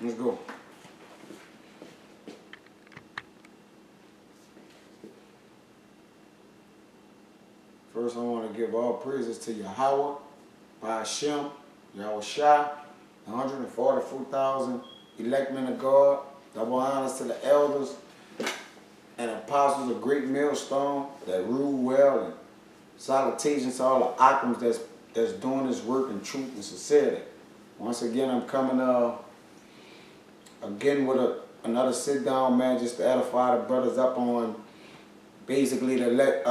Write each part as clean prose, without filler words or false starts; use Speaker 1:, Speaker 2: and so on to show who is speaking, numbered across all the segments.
Speaker 1: Let's go. First, I want to give all praises to Yahawah, by Hashem, Yahawahshi, 144,000 elect men of God. Double honors to the elders and apostles of great millstone that rule well, and salutations to all the Akims that's doing this work in truth and sincerity. Once again, I'm coming again with another sit down, man, just to edify the brothers up on basically to let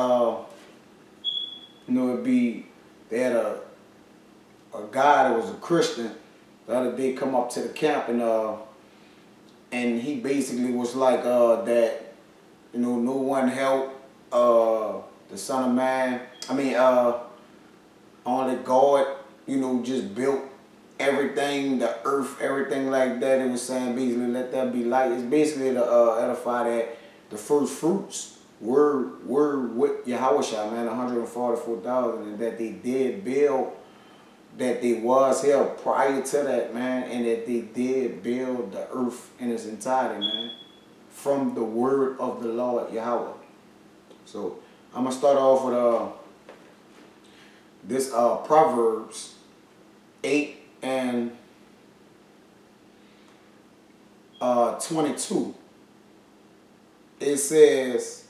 Speaker 1: they had a guy that was a Christian the other day come up to the camp, and he basically was like that, no one helped the Son of Man. Only God, just built everything, the earth, everything like that. It was saying basically let there be light. It's basically to edify that the first fruits were with Yahawahshi, man, 144,000, and that they did build, that they was here prior to that, man, and that they did build the earth in its entirety, man, from the word of the Lord Yahweh. So I'm gonna start off with this Proverbs 8 and 22. It says,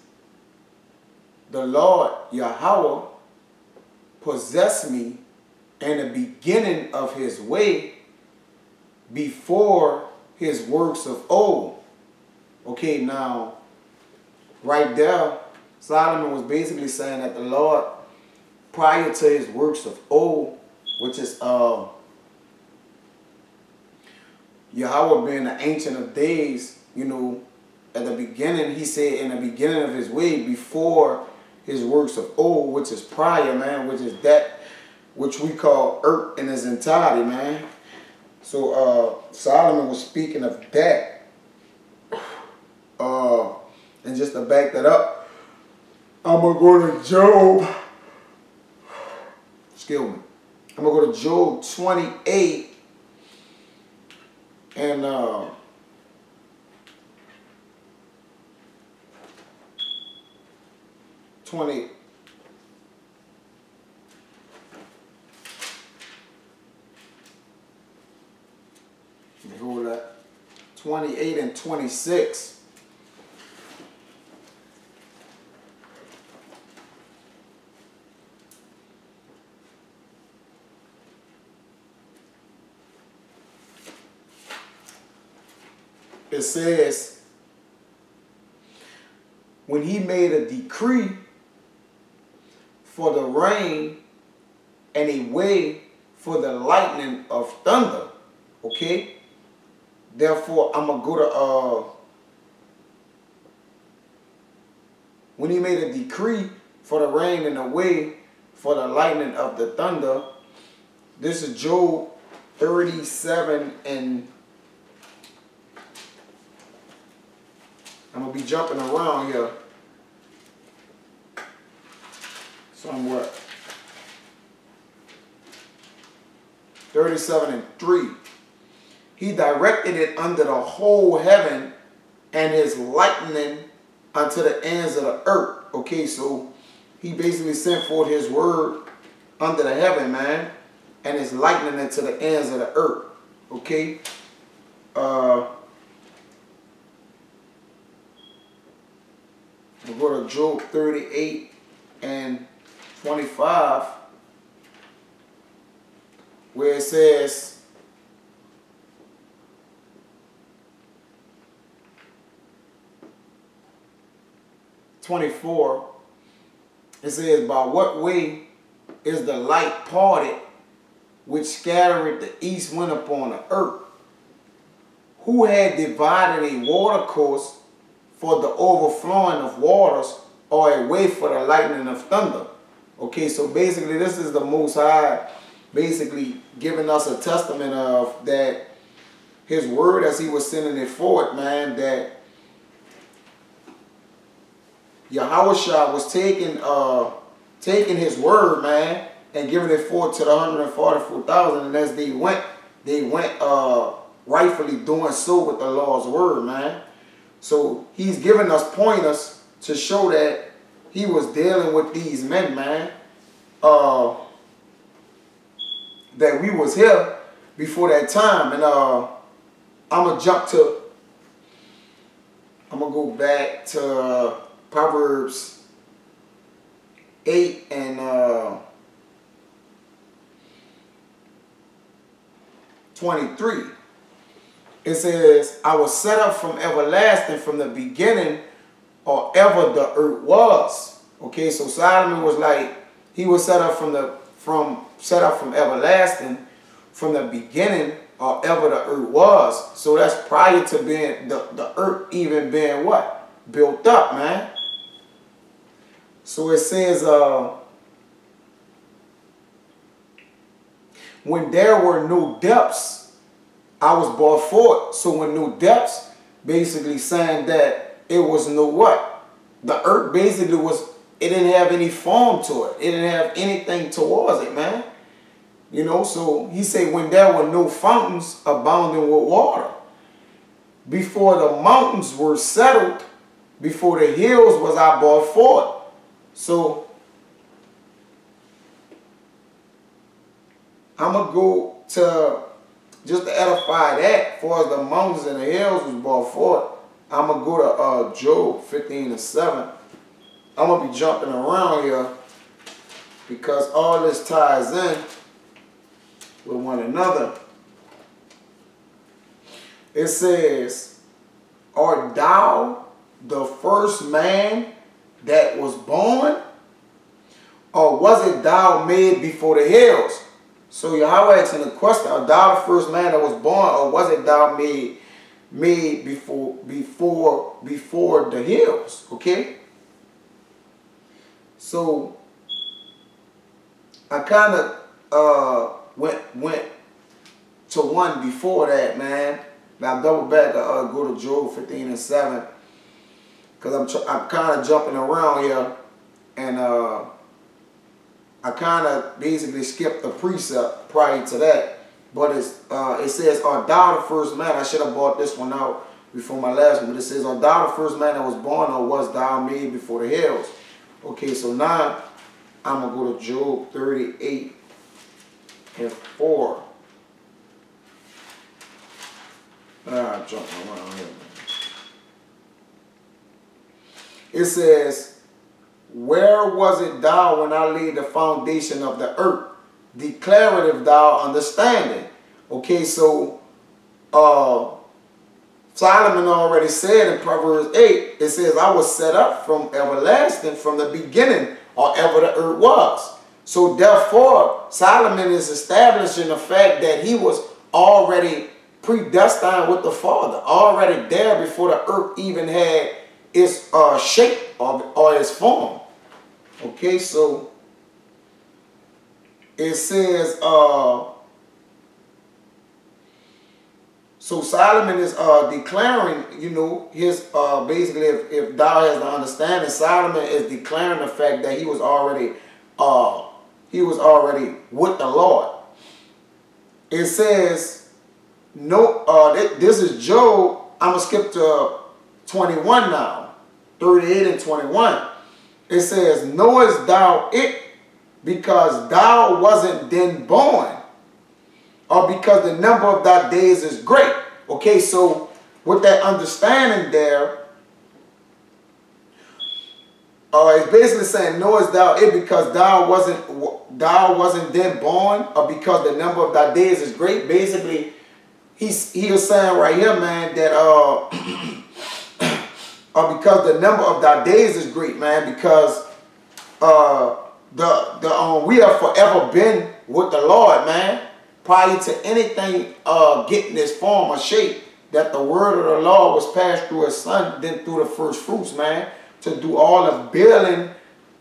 Speaker 1: "The Lord Yahweh possessed me in the beginning of his way, before his works of old." Okay, now, right there, Solomon was basically saying that the Lord, prior to his works of old, which is Yahweh being the Ancient of Days, at the beginning, he said in the beginning of his way, before his works of old, which is prior, man, which is that which we call earth in its entirety, man. So Solomon was speaking of that. And just to back that up, I'm going to go to Job. Excuse me. I'm going to go to Job 28 and 20. Hold that. 28 and 26. It says, when he made a decree for the rain and a way for the lightning of thunder. Okay? Therefore, I'm going to go to, when he made a decree for the rain and a way for the lightning of the thunder. This is Job 37 and I'm going to be jumping around here somewhat. 37 and 3. He directed it under the whole heaven, and his lightning unto the ends of the earth. Okay, so he basically sent forth his word under the heaven, man, and his lightning into the ends of the earth. Okay. We'll go to Job 38 and 25, where it says, it says, "By what way is the light parted, which scattereth the east wind upon the earth? Who had divided a water course for the overflowing of waters, or a way for the lightning of thunder?" Okay, so basically this is the Most High basically giving us a testament of that his word as he was sending it forth, man, that Yahawahshi was taking his word, man, and giving it forth to the 144,000, and as they went rightfully doing so with the Lord's word, man. So he's giving us pointers to show that he was dealing with these men, man. That we was here before that time. And I'm going to go back to Proverbs 8 and 23. It says, I was set up from everlasting, from the beginning, or ever the earth was. Okay, so Solomon was like, he was set up from everlasting, from the beginning, or ever the earth was. So that's prior to being the earth even being what? Built up, man. So it says, when there were no depths, I was brought forth. So when no depths, basically saying that it was no what? The earth basically was, it didn't have any form to it. It didn't have anything towards it, man. You know, so he said when there were no fountains abounding with water. Before the mountains were settled, before the hills was I brought forth. So I'm going to go to, just to edify that, as far as the mountains and the hills was brought forth, I'm going to go to Job 15 and 7. I'm going to be jumping around here because all this ties in with one another. It says, art thou the first man that was born? Or was it thou made before the hills? So Yahweh asking the question, art thou the first man that was born, or was it thou made before the hills? Okay? So I kind of went to one before that, man. Now double back to go to Job 15 and 7. Because I'm kind of jumping around here. And I kind of basically skipped the precept prior to that. But it says, art thou the first man? I should have brought this one out before my last one. But it says, art thou the first man that was born, or was thou made before the hills? Okay, so now I'm going to go to Job 38 and 4. I'm jumping around here. It says, where was it thou when I laid the foundation of the earth? Declarative Dow Understanding. Okay, so Solomon already said in Proverbs 8, it says, I was set up from everlasting, from the beginning, or ever the earth was. So therefore, Solomon is establishing the fact that he was already predestined with the Father, already there before the earth even had its shape or its form. Okay, so it says, so Solomon is declaring, you know, his basically, if thou has the understanding, Solomon is declaring the fact that he was already with the Lord. It says, no, this is Job. I'm gonna skip to 21 now, 38 and 21. It says, knowest thou it because thou wasn't then born, or because the number of thy days is great? Okay, so with that understanding there, it's basically saying, knowest thou it because thou wasn't then born, or because the number of thy days is great? Basically, he was saying right here, man, that or because the number of thy days is great, man, because we have forever been with the Lord, man, prior to anything getting its form or shape, that the word of the Lord was passed through his son, then through the first fruits, man, to do all the building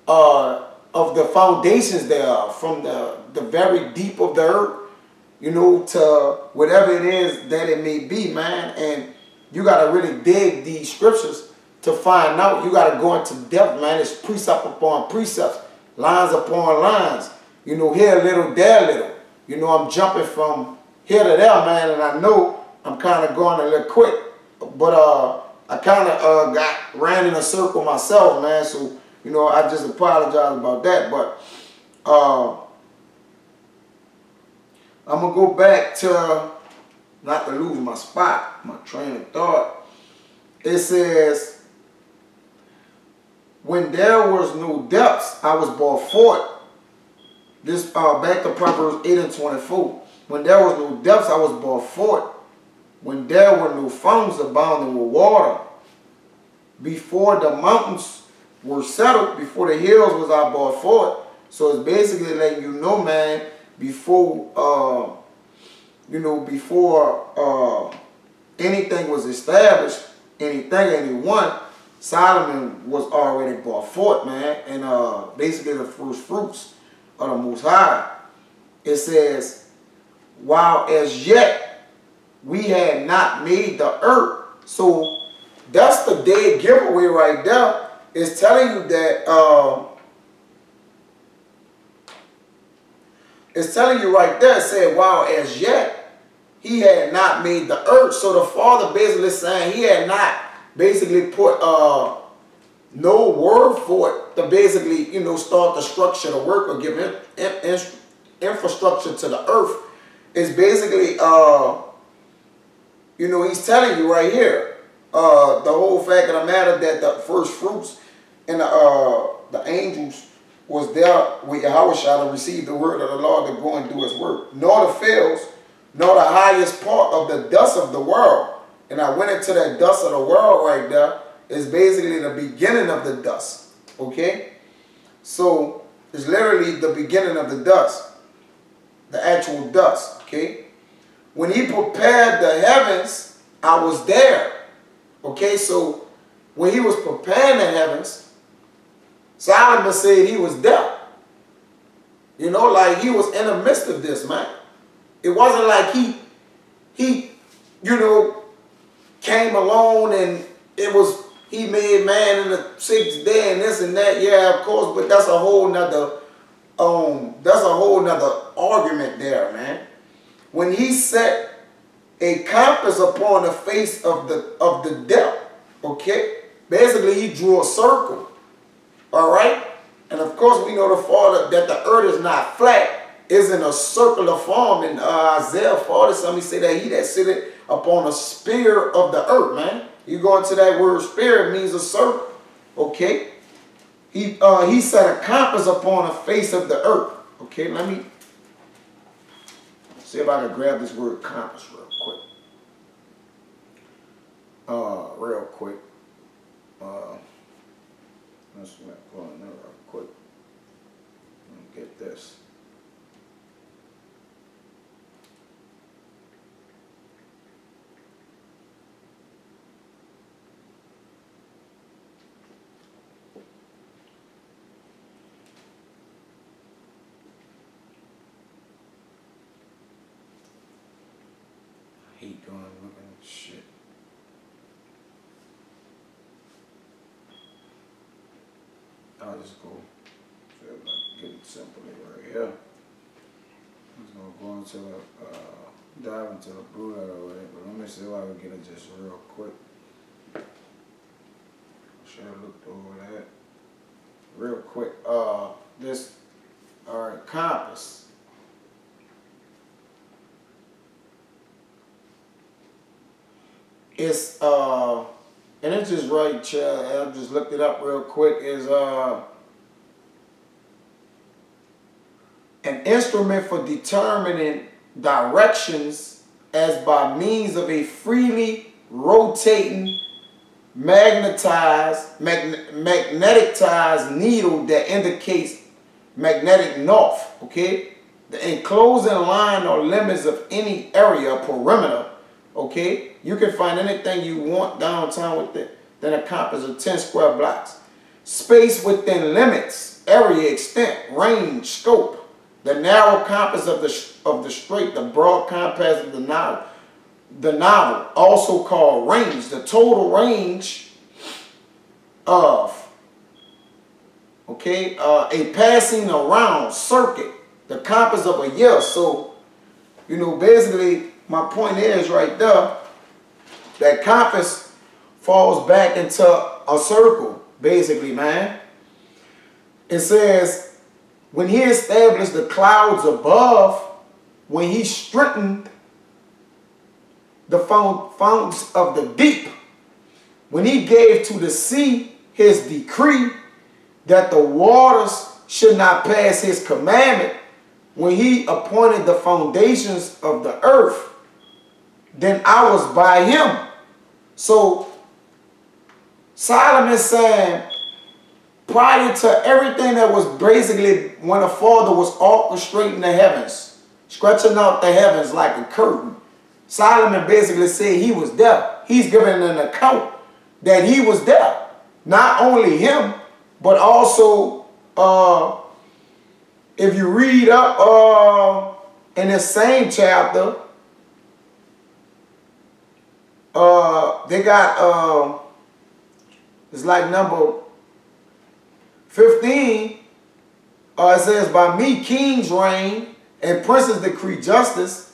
Speaker 1: of the foundations thereof, from the very deep of the earth, you know, to whatever it is that it may be, man. And you got to really dig these scriptures to find out. You got to go into depth, man. It's precept upon precepts, lines upon lines. You know, here a little, there a little. You know, I'm jumping from here to there, man, and I know I'm kind of going a little quick, but I kind of ran in a circle myself, man. So you know, I just apologize about that. But I'm gonna go back to, not to lose my spot, my train of thought. It says, when there was no depths, I was brought forth. This back to Proverbs 8 and 24. When there was no depths, I was brought forth. When there were no fountains abounding with water, before the mountains were settled, before the hills was I brought forth. So it's basically letting you know, man, before before anything was established, anyone, Solomon was already brought forth, man, and basically the first fruits of the Most High. It says, while as yet we had not made the earth. So that's the dead giveaway right there. It's telling you that it's telling you right there, it said, while as yet he had not made the earth. So the Father basically saying he had not basically put no word for it to basically, you know, start the structure to work or give infrastructure to the earth. It's basically, you know, he's telling you right here, the whole fact of the matter that the first fruits and the angels was there with Yahawahshi to receive the word of the Lord to go and do his work. Nor the fields, nor the highest part of the dust of the world. And I went into that dust of the world right there. It's basically the beginning of the dust. Okay? So it's literally the beginning of the dust. The actual dust. Okay? When he prepared the heavens, I was there. Okay? So when he was preparing the heavens, Solomon said he was there. You know, like he was in the midst of this, man. It wasn't like he, you know, came along and it was, he made man in the sixth day and this and that. Yeah, of course, but that's a whole nother, argument there, man. When he set a compass upon the face of the depth, okay? Basically, he drew a circle. All right? And of course, we know the Father that the earth is not flat, is in a circular form. In Isaiah 40, somebody say that he that sitteth upon a spear of the earth, man. You go into that word spear, it means a circle. Okay? He set a compass upon the face of the earth. Okay, let me see if I can grab this word compass real quick. Let's go in there real quick. Get this. I hate going looking at shit. I'll just go, get it simply right here. I'm just gonna go into dive into the blue letter with it, but let me see if I can get it just real quick. I should have looked over that real quick. Compass. It's and it's just right, I just looked it up real quick, is an instrument for determining directions as by means of a freely rotating magnetized needle that indicates magnetic north. Okay, the enclosing line or limits of any area, perimeter. Okay, you can find anything you want downtown within a compass of 10 square blocks. Space within limits, area, extent, range, scope. The narrow compass of the straight, the broad compass of the novel, also called range. The total range of, okay, a passing around circuit, the compass of a year. So, you know, basically, my point is right there, that compass falls back into a circle, basically, man. It says, when he established the clouds above, when he strengthened the fountains of the deep, when he gave to the sea his decree that the waters should not pass his commandment, when he appointed the foundations of the earth, then I was by him. So Solomon saying, prior to everything that was basically when the Father was orchestrating the heavens, stretching out the heavens like a curtain, Solomon basically said he was there. He's giving an account that he was there. Not only him, but also if you read up in the same chapter, they got it's like number 15. It says, by me kings reign and princes decree justice.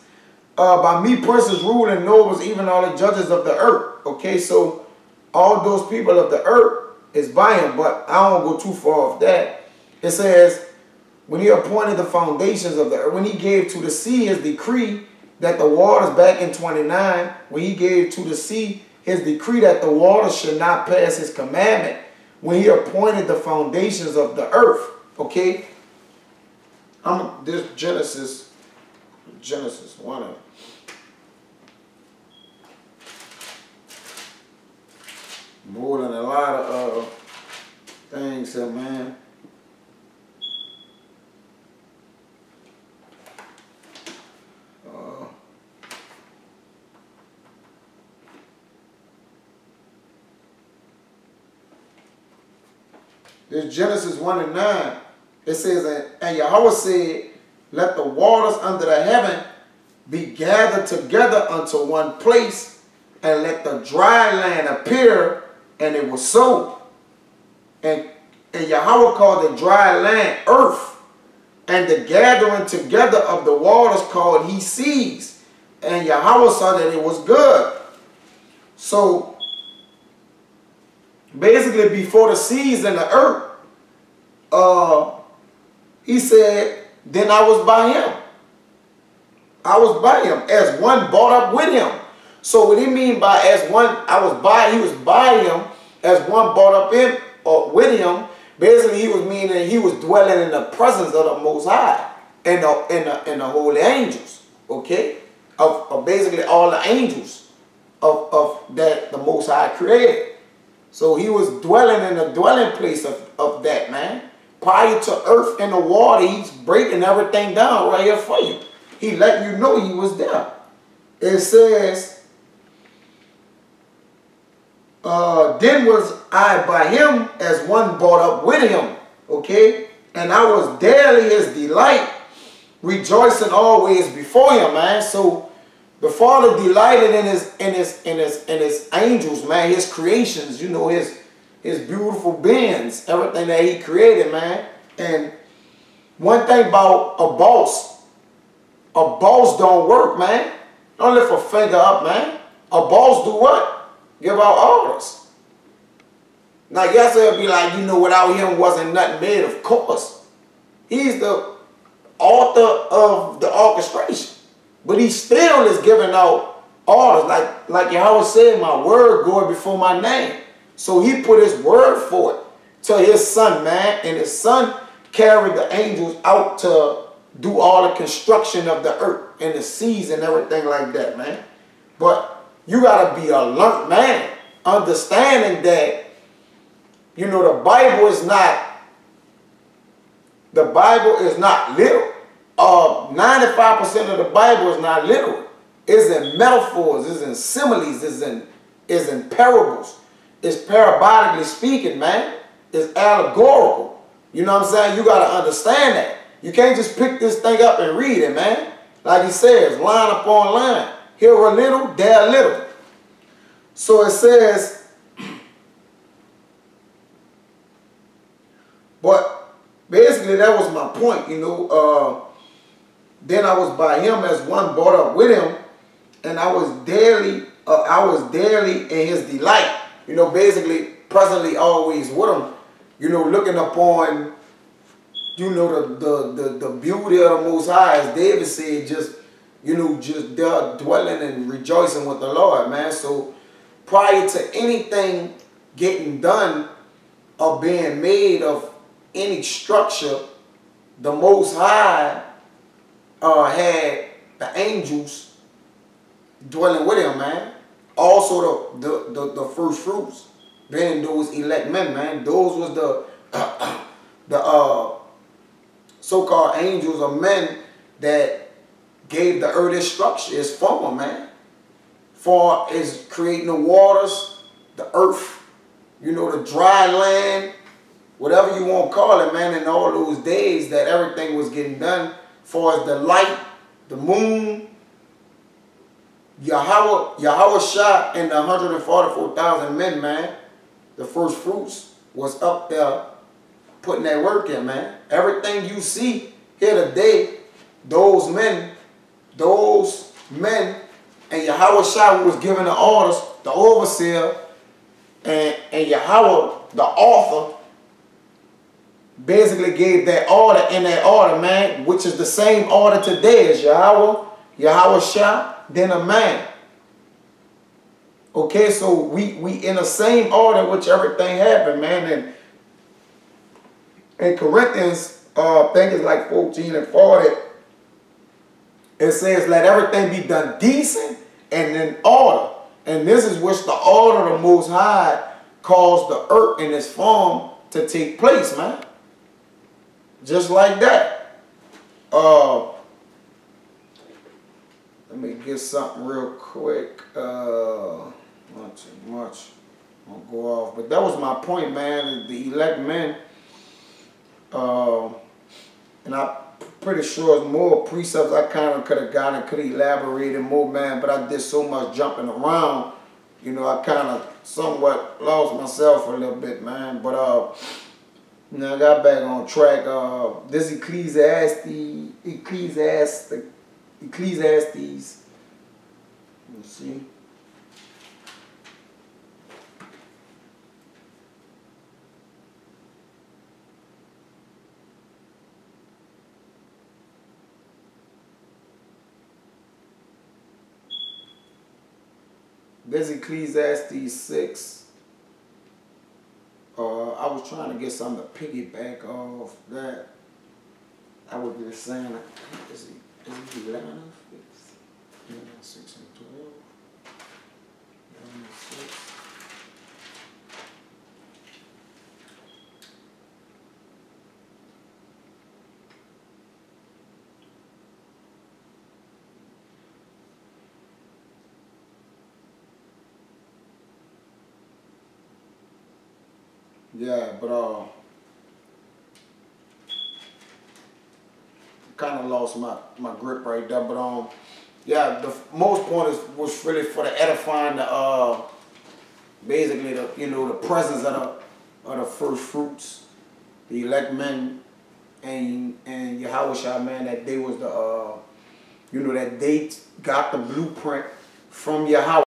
Speaker 1: By me princes rule and nobles, even all the judges of the earth. Okay, so all those people of the earth is by him, but I don't go too far off that. It says, when he appointed the foundations of the earth, when he gave to the sea his decree that the waters, back in 29, when he gave to the sea his decree that the waters should not pass his commandment, when he appointed the foundations of the earth. Okay, this Genesis 1 of more than a lot of things here, man. This Genesis 1 and 9, it says, and Yahweh said, let the waters under the heaven be gathered together unto one place, and let the dry land appear, and it was so. And Yahweh called the dry land earth, and the gathering together of the waters called he seas. And Yahweh saw that it was good. So basically, before the seas and the earth, he said, then I was by him. I was by him, as one brought up with him. So what he mean by as one, he was by him, as one brought up in or with him. Basically, he was meaning he was dwelling in the presence of the Most High and the holy angels. Okay, of basically all the angels of that the Most High created. So he was dwelling in the dwelling place of that, man. Prior to earth and the water, he's breaking everything down right here for you. He let you know he was there. It says, then was I by him as one brought up with him. Okay? And I was daily his delight, rejoicing always before him, man. So the Father delighted in his angels, man, his creations, you know, his beautiful beings, everything that he created, man. And one thing about a boss don't work, man. Don't lift a finger up, man. A boss do what? Give out orders. Now, yes, it'll be like, you know, without him wasn't nothing made, of course. He's the author of the orchestration. But he still is giving out orders. Like Yahweh said, my word goeth before my name. So he put his word for it to his son, man. And his son carried the angels out to do all the construction of the earth and the seas and everything like that, man. But you got to be alert, man. Understanding that, you know, the Bible is not literal. 95% of the Bible is not literal. It's in metaphors, it's in similes, it's in parables. It's parabolically speaking, man. It's allegorical. You know what I'm saying? You got to understand that. You can't just pick this thing up and read it, man. Like he says, line upon line. Here a little, there a little. So it says, but basically that was my point, you know. Then I was by him as one brought up with him, and I was daily in his delight. You know, basically, presently always with him. You know, looking upon, you know, the beauty of the Most High, as David said, just, you know, just dwelling and rejoicing with the Lord, man. So prior to anything getting done or being made of any structure, the Most High had the angels dwelling with him, man. Also the first fruits, being those elect men, man. Those was the so-called angels or men that gave the earth its structure, its form, man. For is creating the waters, the earth, you know, the dry land, whatever you want to call it, man, in all those days that everything was getting done. For as the light, the moon, Yahawahshi and the 144,000 men, man, the first fruits was up there putting that work in, man. Everything you see here today, those men, and Yahawahshi, who was giving the orders, the overseer, and Yahweh, the author, basically gave that order in that order, man, which is the same order today as Yahawahshi, then a man. Okay, so we in the same order which everything happened, man. And in Corinthians, I think it's like 14 and 40, it says, let everything be done decent and in order. And this is which the order of the Most High caused the earth in its form to take place, man. Just like that. Let me get something real quick. Not too much. I'll go off. But that was my point, man. The elect men. And I'm pretty sure it's more precepts I kind of could have gotten, could have elaborated more, man. But I did so much jumping around. You know, I kind of somewhat lost myself a little bit, man. But you know, I got back on track. This Ecclesiastes. Let's see. This Ecclesiastes 6. I was trying to get something to piggyback off that. I was just saying, is it 11? 6 and 12. 11 and 6. Yeah, but kind of lost my grip right there. But yeah, the most point was really for the edifying, basically the the presence of the first fruits, the elect men, and Yahawahshi, man, that they was the that they got the blueprint from Yahweh.